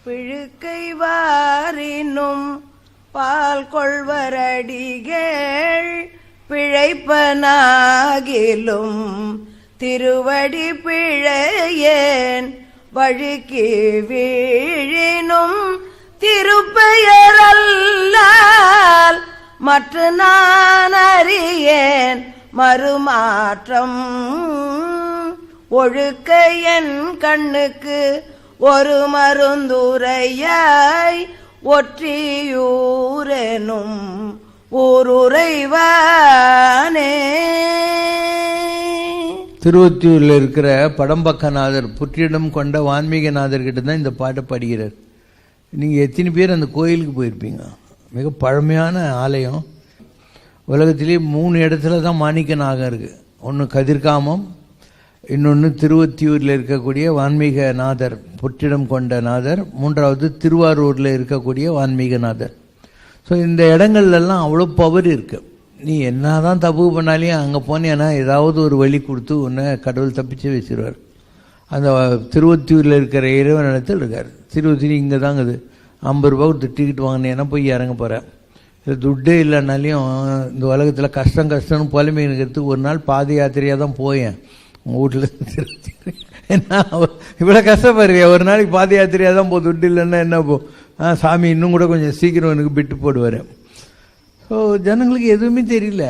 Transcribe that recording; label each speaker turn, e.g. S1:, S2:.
S1: பிழுக்கை வாரினும் பால் கொள்வரடிகள் பிழைப்பனாகிலும் திருவடி பிழையேன் வழுக்கி வீழினும் திருப்பெயரல்லால் மற்ற நான் அறியேன் மறுமாற்றம். ஒழுக்க என் கண்ணுக்கு ஒரு மருந்துரையாய் ஒற்றியூரெனும் ஊருரைவானே.
S2: திருவொற்றியூரில் இருக்கிற படம்பக்கநாதர் புற்றிடம் கொண்ட வான்மீகநாதர் கிட்ட தான் இந்த பாட்டை பாடுகிறார். நீங்கள் எத்தனை பேர் அந்த கோயிலுக்கு போயிருப்பீங்க? மிக பழமையான ஆலயம். உலகத்திலேயே 3 இடத்துல தான் மாணிக்க நாகம் இருக்குது. ஒன்று கதிர்காமம், இன்னொன்று திருவொற்றியூரில் இருக்கக்கூடிய வான்மீகநாதர் புற்றிடம் கொண்ட நாதர், 3வது திருவாரூரில் இருக்கக்கூடிய வான்மீகநாதர். ஸோ இந்த இடங்கள்லாம் அவ்வளோ பவர் இருக்குது. நீ என்ன தான் தப்பு பண்ணாலையும் அங்கே போனேன்னா ஏதாவது ஒரு வழி கொடுத்து உன்னை கடவுள் தப்பிச்சு வச்சிருவார். அந்த திருவொற்றியூரில் இருக்கிற இறைவன் இடத்துல இருக்கார். திருவொற்றியூர் இங்கே தாங்குது. 50 ரூபா கொடுத்து டிக்கெட் வாங்கினேன்னா போய் இறங்க போகிறேன். இது துட்டே இல்லைனாலையும் இந்த உலகத்தில் கஷ்டம்னு புலமைக்கிறதுக்கு ஒரு நாள் பாத யாத்திரையாக தான் போயேன் உங்கள் வீட்டில். என்ன இவ்வளோ கஷ்டப்படுறியா? ஒரு நாளைக்கு பாத யாத்திரையாக தான் போ, துட்டு இல்லைன்னா என்ன போ. சாமி இன்னும் கூட கொஞ்சம் சீக்கிரம் எனக்கு பிட்டு போடுவார். ஸோ ஜனங்களுக்கு எதுவுமே தெரியல.